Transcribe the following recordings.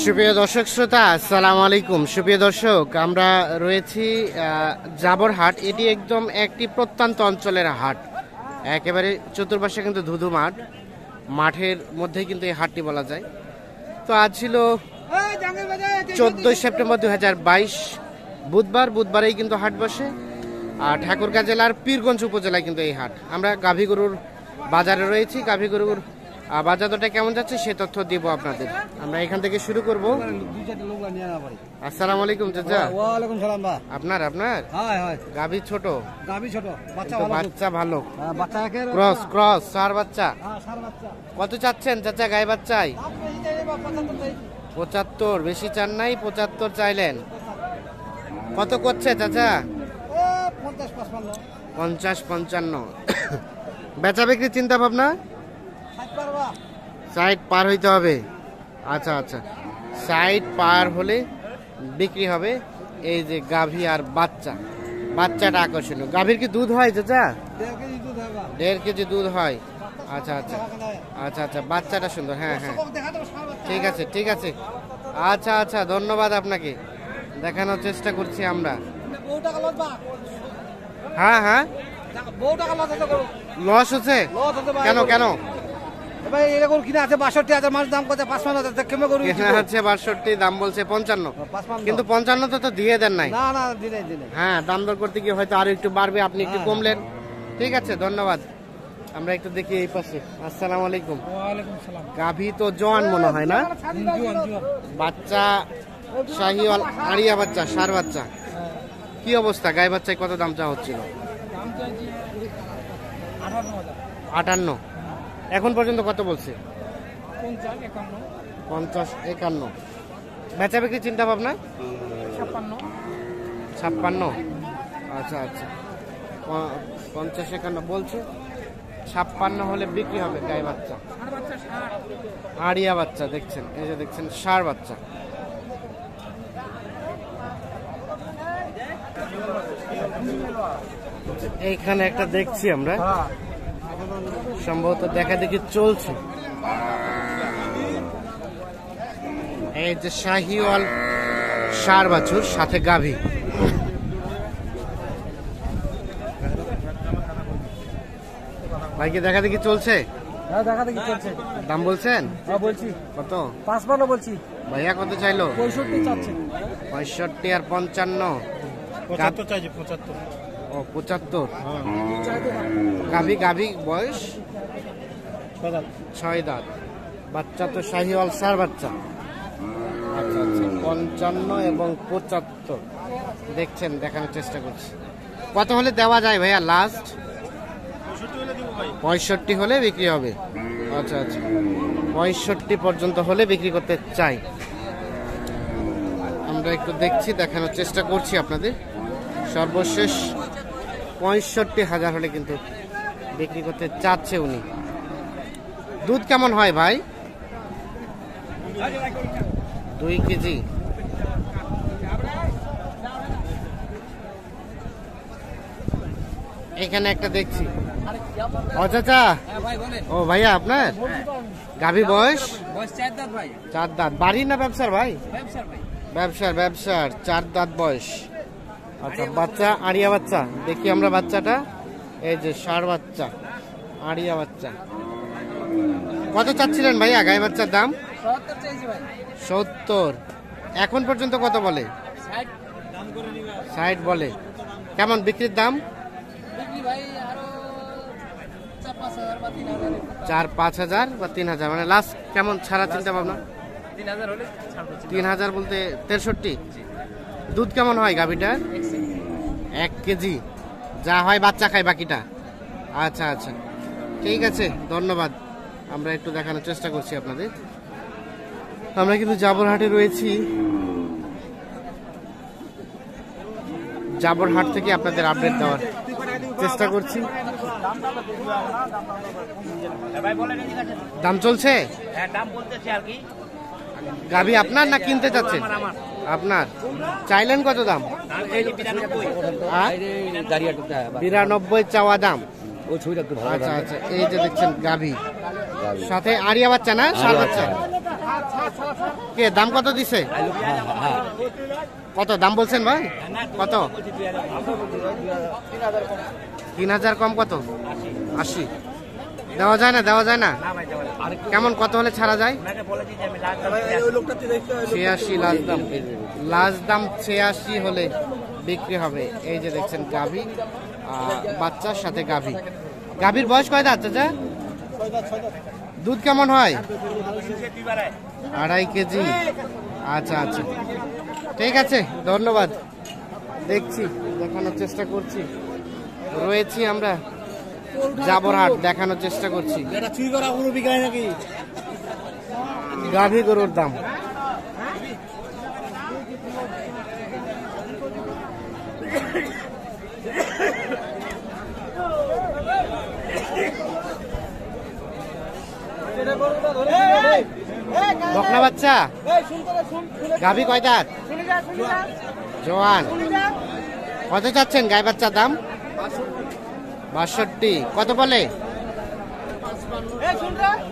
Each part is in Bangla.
সুপ্রিয় দর্শক শ্রোতা, আসসালামু আলাইকুম। সুপ্রিয় দর্শক, আমরা রয়েছি জাবর হাট। এটি একদম একটি প্রত্যন্ত অঞ্চলের হাট, একেবারে চতুর্পাশে কিন্তু ধুধু মাঠ, মাঠের মধ্যেই কিন্তু এই হাটটি বলা যায়। তো আজ ছিল 14 সেপ্টেম্বর 2022 বুধবার। বুধবারেই কিন্তু হাট বসে আর ঠাকুরগাঁ জেলার পীরগঞ্জ উপজেলায় কিন্তু এই হাট। আমরা গাভী গরুর বাজারে রয়েছি। গাভী গরুর বাজার দরটা কেমন যাচ্ছে সে তথ্য দিব আপনাদের। আমরা এখান থেকে শুরু করব। আসসালামু আলাইকুম চাচা। ওয়ালাইকুম সালাম। আপনার গাভী ছোট, বাচ্চা ভালো, ক্রস সার বাচ্চা। কত চাচ্ছেন চাচা গায়ে বাচ্চাই? 75। বেশি চান নাই, 75 চাইলেন। কত করছে চাচা? 50-55। বেচা বিক্রির চিন্তা ভাবনা? 60 পার হইতে হবে। আচ্ছা আচ্ছা, 60 পার হলে বিক্রি হবে। এই যে গাভী আর বাচ্চাটা আকর্ষণীয়। গাভীর কি দুধ হয় চাচা? 1.5 কেজি দুধ হয়। আচ্ছা আচ্ছা আচ্ছা আচ্ছা, বাচ্চাটা সুন্দর। হ্যাঁ হ্যাঁ, ঠিক আছে ঠিক আছে। আচ্ছা আচ্ছা, ধন্যবাদ আপনাকে। দেখানোর চেষ্টা করছি আমরা। হ্যাঁ হ্যাঁ, লস হচ্ছে কেন? কেন? দাম বলছে 55, কিন্তু 55 তো দিয়ে দেন নাই। হ্যাঁ, দাম দর করতে গিয়ে হয়তো আরো একটু বাড়বে, আপনি একটু কমলেন। ঠিক আছে, ধন্যবাদ। আমরা একটু দেখি এই পাশে। আসসালামু আলাইকুম। গাভী তো জোয়ান মনে হয় না? বাচ্চা শাহিওয়াল আড়িয়া বাচ্চা, সার বাচ্চা। কি অবস্থা গায়ে বাচ্চায়? কত দাম চা হচ্ছিল? 58। এখন পর্যন্ত কত বলছে? 50-51। বেচা বিক্রি চিন্তা ভাবনা? 56। আচ্ছা আচ্ছা, 50-51 বলছে। 56 হলে বিক্রি হবে গায়ে বাচ্চা। আড়িয়া বাচ্চা দেখছেন, এই যে দেখছেন ষাঁড় বাচ্চা। এইখানে একটা দেখছি আমরা, সম্ভবত দেখা দেখি চলছে। এই যে শাহিওয়াল ষাঁড় বাছুর, সাথে গাভী। ভাই কি দেখা দেখি চলছে? দাম বলছেন? বলছি কত? 55 বলছি। ভাইয়া কত চাইলো? 65 চাচ্ছে। 65 আর 55। 75 চাইছে। 75। ও 75। গাভী বয়স 6 দাঁত। বাচ্চা তো শাহিওয়াল ষাঁড় বাচ্চা। আচ্ছা আচ্ছা, 55 এবং 75 দেখছেন, দেখানোর চেষ্টা করছি। কত হলে দেওয়া যায় ভাইয়া লাস্ট? 65 হলে বিক্রি হবে। আচ্ছা আচ্ছা, 65 পর্যন্ত হলে বিক্রি করতে চাই। আমরা একটু দেখছি, দেখানোর চেষ্টা করছি আপনাদের। সর্বশেষ 65,000 হলে কিন্তু বিক্রি করতে চাচ্ছে উনি। দুধ কেমন হয় ভাই? 2 কেজি। এখানে একটা দেখছি। ও চাচা, ও ভাইয়া আপনার গাভী বয়স? 4 দাঁত। বাড়ি না ব্যবসার ভাই? ব্যবসার 4 দাঁত বয়স। আচ্ছা, বাচ্চা আড়িয়া বাচ্চা। দেখি আমরা বাচ্চাটা। এই যে ষাঁড় বাচ্চা, আড়িয়া বাচ্চা। কত চাচ্ছিলেন ভাইয়া গায়ে বাচ্চার দাম? 70। এখন পর্যন্ত কত বলে? 60 বলে। কেমন বিক্রির দাম? 4-5 হাজার বা 3,000, মানে লাস্ট কেমন ছাড়া চিন্তা ভাবনা? 3,000 বলতে 63। দুধ কেমন হয় গাভীটার? 1 কেজি। যা হয় বাচ্চা খায় বাকিটা। আচ্ছা আচ্ছা, ঠিক আছে, ধন্যবাদ। আমরা একটু দেখানোর চেষ্টা করছি আপনাদের। আমরা কিন্তু জাবরহাটে রয়েছি। জাবরহাট থেকে আপনাদের আপডেট দেওয়ার চেষ্টা করছি। দাম চলছে? গাভী আপনার না কিনতে চাচ্ছেন? আপনার। চাইলেন কত দাম? 92 চাওয়া দাম। ওই ছবিটা একটু ভালো আচ্ছা আচ্ছা, এই যে দেখছেন গাভী সাথে আরিয়া বাচ্চা না ষাঁড় বাচ্চা? কে দাম কত দিছে? কত দাম বলছেন ভাই? কত? 3000 কম কত? 80 দেওয়া যায় না? দেওয়া যায় না? কেমন কত হলে ছাড়া যায়? 86 লাস্ট দাম। লাস্ট দাম 86 হলে বিক্রি হবে। এই যে দেখছেন গাভী, বাচ্চার সাথে গাভী। গাভীর বয়স কয় দাঁত চাচা? দুধ কেমন হয়? 2.5 কেজি। আচ্ছা আচ্ছা, ঠিক আছে, ধন্যবাদ। দেখছি, দেখানোর চেষ্টা করছি। রয়েছি আমরা জাবরহাট, দেখানোর চেষ্টা করছি গাভী গরুর দাম। বকনা বাচ্চা গাভী কয় দাঁত? জোয়ান। কত চাচ্ছেন গাই বাচ্চার দাম? 62। কত বলে?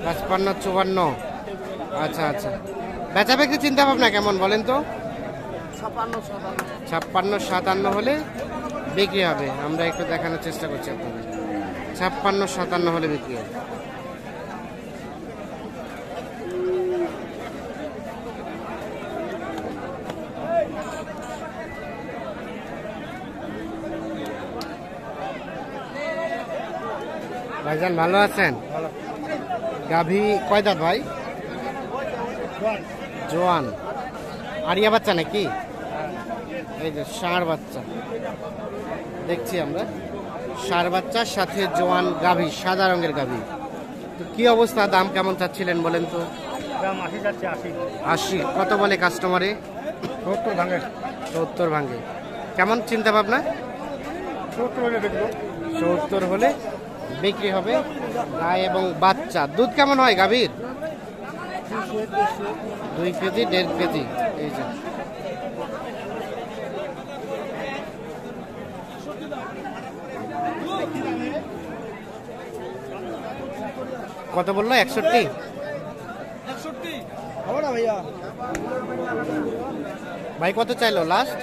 55 54। আচ্ছা আচ্ছা, বেচা বিক্রি চিন্তা ভাবনা কেমন বলেন তো? 56 57 হলে বিক্রি হবে। আমরা একটু দেখানোর চেষ্টা করছি আপনাদের। 56 57 হলে বিক্রি হবে। ভাইজান ভালো আছেন? গাভী কয় দাঁত ভাই? জোয়ান। আরিয়া বাচ্চা নাকি? এই যে ষাঁড় বাচ্চা দেখছি আমরা, ষাঁড় বাচ্চার সাথে জোয়ান গাভী, সাদা রঙের গাভী। তো কি অবস্থা, দাম কেমন চাচ্ছিলেন বলেন তো? 80। কত বলে কাস্টমারে? 70 ভাঙে। কেমন চিন্তা ভাবনা? 70 হলে বিক্রি হবে। গায়ে এবং বাচ্চা। দুধ কেমন হয় গাভীর? 2 কেজি 1.5 কেজি। এই যে কত বললো? 61। ভাই কত চাইলো লাস্ট?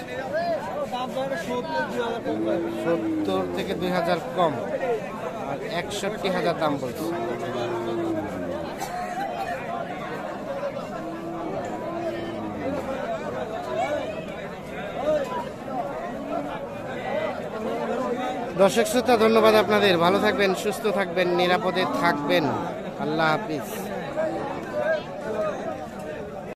70 থেকে 2000 কম, আর 61,000 দাম বলছে। দর্শক শ্রোতা, ধন্যবাদ আপনাদের। ভালো থাকবেন, সুস্থ থাকবেন, নিরাপদে থাকবেন। আল্লাহ হাফিজ।